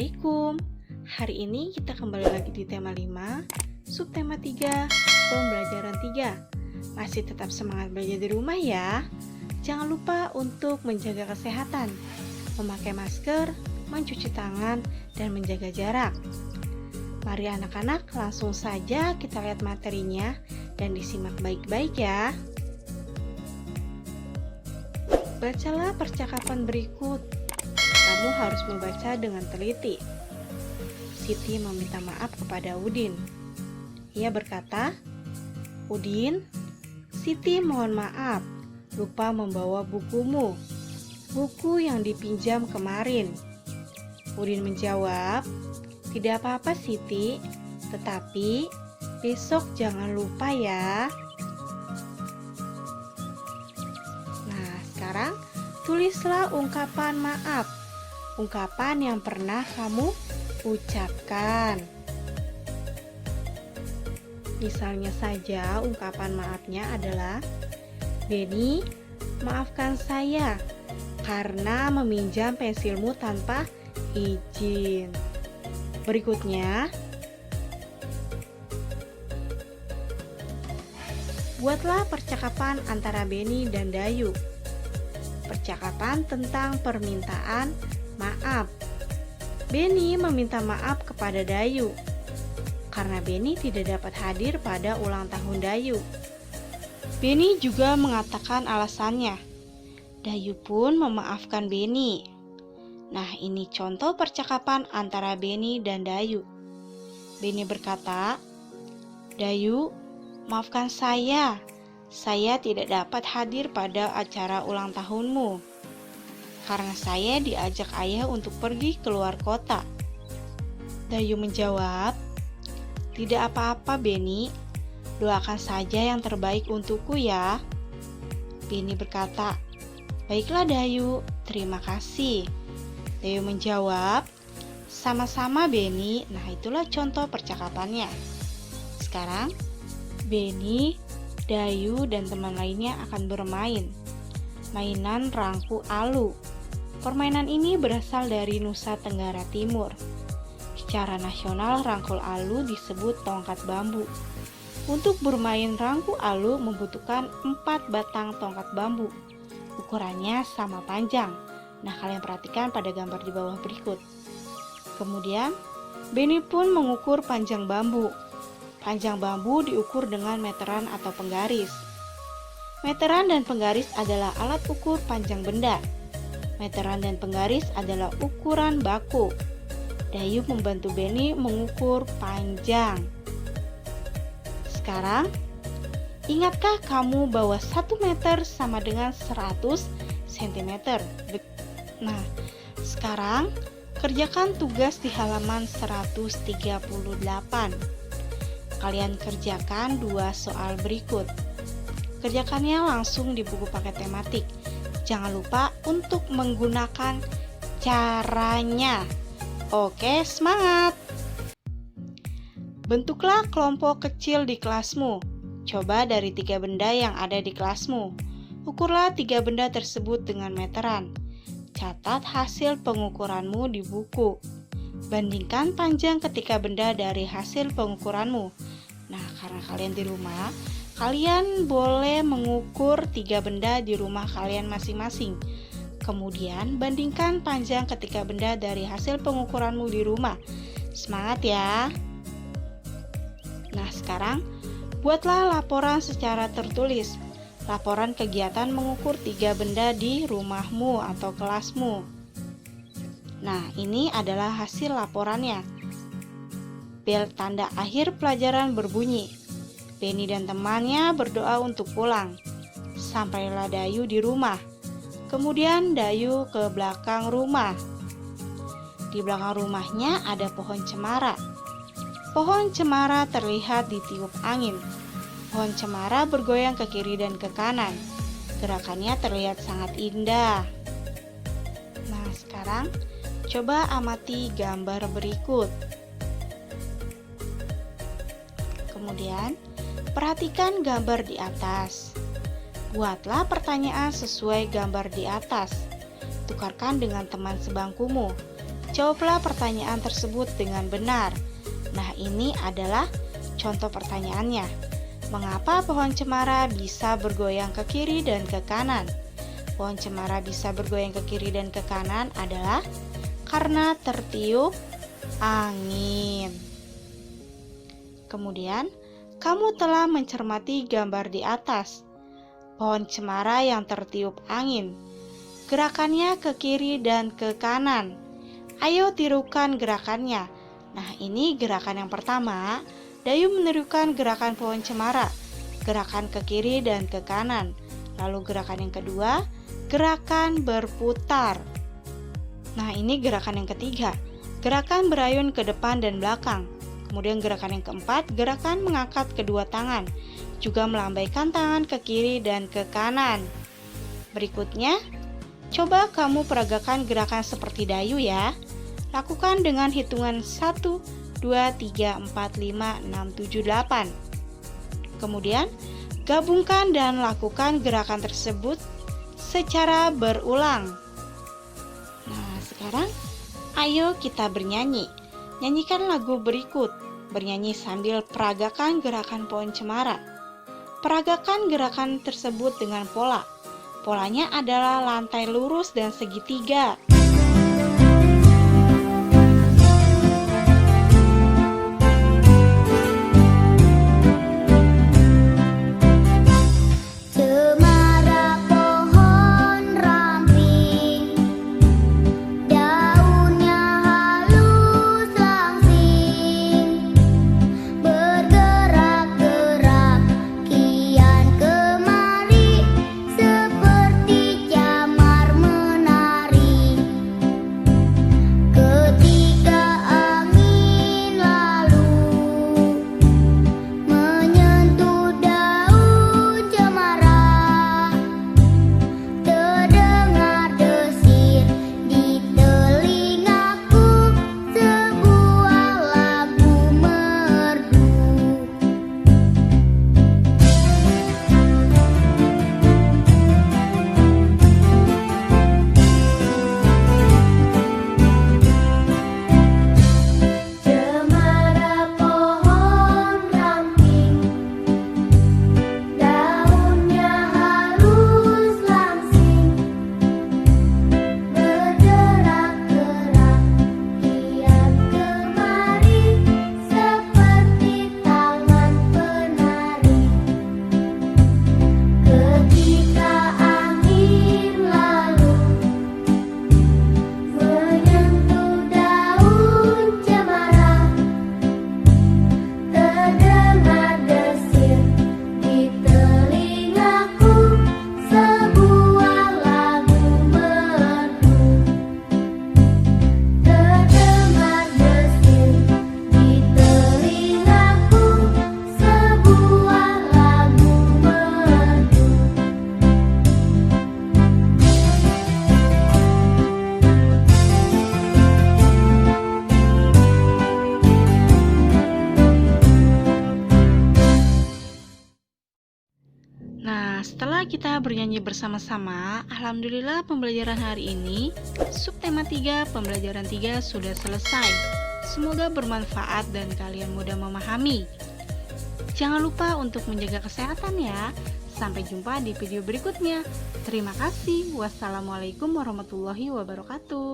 Assalamualaikum. Hari ini kita kembali lagi di tema 5, subtema 3, pembelajaran 3. Masih tetap semangat belajar di rumah ya. Jangan lupa untuk menjaga kesehatan, memakai masker, mencuci tangan, dan menjaga jarak. Mari anak-anak langsung saja kita lihat materinya dan disimak baik-baik ya. Bacalah percakapan berikut. Kamu harus membaca dengan teliti. Siti meminta maaf kepada Udin. Ia berkata, "Udin, Siti mohon maaf, lupa membawa bukumu, buku yang dipinjam kemarin." Udin menjawab, "Tidak apa-apa Siti, tetapi besok jangan lupa ya." Nah, sekarang tulislah ungkapan maaf. Ungkapan yang pernah kamu ucapkan. Misalnya saja ungkapan maafnya adalah, "Beni, maafkan saya karena meminjam pensilmu tanpa izin." Berikutnya, buatlah percakapan antara Beni dan Dayu. Percakapan tentang permintaan maaf. Beni meminta maaf kepada Dayu karena Beni tidak dapat hadir pada ulang tahun Dayu. Beni juga mengatakan alasannya. Dayu pun memaafkan Beni. Nah, ini contoh percakapan antara Beni dan Dayu. Beni berkata, "Dayu, maafkan saya tidak dapat hadir pada acara ulang tahunmu karena saya diajak ayah untuk pergi keluar kota." Dayu menjawab, "Tidak apa-apa Beni, doakan saja yang terbaik untukku ya." Beni berkata, "Baiklah Dayu, terima kasih." Dayu menjawab, "Sama-sama Beni." Nah, itulah contoh percakapannya. Sekarang Beni, Dayu, dan teman lainnya akan bermain mainan rangku alu. Permainan ini berasal dari Nusa Tenggara Timur. Secara nasional, rangkul alu disebut tongkat bambu. Untuk bermain rangku alu membutuhkan 4 batang tongkat bambu. Ukurannya sama panjang. Nah, kalian perhatikan pada gambar di bawah berikut. Kemudian, Beni pun mengukur panjang bambu. Panjang bambu diukur dengan meteran atau penggaris. Meteran dan penggaris adalah alat ukur panjang benda. Meteran dan penggaris adalah ukuran baku. Dayu membantu Beni mengukur panjang. Sekarang, ingatkah kamu bahwa 1 meter sama dengan 100 cm? Nah, sekarang kerjakan tugas di halaman 138. Kalian kerjakan 2 soal berikut. Kerjakannya langsung di buku paket tematik. Jangan lupa untuk menggunakan caranya. Oke, semangat! Bentuklah kelompok kecil di kelasmu. Coba dari 3 benda yang ada di kelasmu. Ukurlah 3 benda tersebut dengan meteran. Catat hasil pengukuranmu di buku. Bandingkan panjang ketiga benda dari hasil pengukuranmu. Nah, karena kalian di rumah, kalian boleh mengukur 3 benda di rumah kalian masing-masing. Kemudian bandingkan panjang ketiga benda dari hasil pengukuranmu di rumah. Semangat ya! Nah, sekarang buatlah laporan secara tertulis. Laporan kegiatan mengukur 3 benda di rumahmu atau kelasmu. Nah, ini adalah hasil laporannya. Bel tanda akhir pelajaran berbunyi. Beni dan temannya berdoa untuk pulang. Sampailah Dayu di rumah. Kemudian Dayu ke belakang rumah. Di belakang rumahnya ada pohon cemara. Pohon cemara terlihat ditiup angin. Pohon cemara bergoyang ke kiri dan ke kanan. Gerakannya terlihat sangat indah. Nah, sekarang coba amati gambar berikut. Kemudian, perhatikan gambar di atas. Buatlah pertanyaan sesuai gambar di atas. Tukarkan dengan teman sebangkumu. Jawablah pertanyaan tersebut dengan benar. Nah, ini adalah contoh pertanyaannya. Mengapa pohon cemara bisa bergoyang ke kiri dan ke kanan? Pohon cemara bisa bergoyang ke kiri dan ke kanan adalah karena tertiup angin. Kemudian, kamu telah mencermati gambar di atas. Pohon cemara yang tertiup angin. Gerakannya ke kiri dan ke kanan. Ayo tirukan gerakannya. Nah, ini gerakan yang pertama. Dayu menirukan gerakan pohon cemara. Gerakan ke kiri dan ke kanan. Lalu gerakan yang kedua, gerakan berputar. Nah, ini gerakan yang ketiga. Gerakan berayun ke depan dan belakang. Kemudian gerakan yang keempat, gerakan mengangkat kedua tangan. Juga melambaikan tangan ke kiri dan ke kanan. Berikutnya, coba kamu peragakan gerakan seperti Dayu ya. Lakukan dengan hitungan 1, 2, 3, 4, 5, 6, 7, 8. Kemudian, gabungkan dan lakukan gerakan tersebut secara berulang. Nah, sekarang ayo kita bernyanyi. Nyanyikan lagu berikut. Bernyanyi sambil peragakan gerakan pohon cemara. Peragakan gerakan tersebut dengan pola. Polanya adalah lantai lurus dan segitiga. Setelah kita bernyanyi bersama-sama, alhamdulillah pembelajaran hari ini subtema 3 pembelajaran 3 sudah selesai. Semoga bermanfaat dan kalian mudah memahami. Jangan lupa untuk menjaga kesehatan ya. Sampai jumpa di video berikutnya. Terima kasih. Wassalamualaikum warahmatullahi wabarakatuh.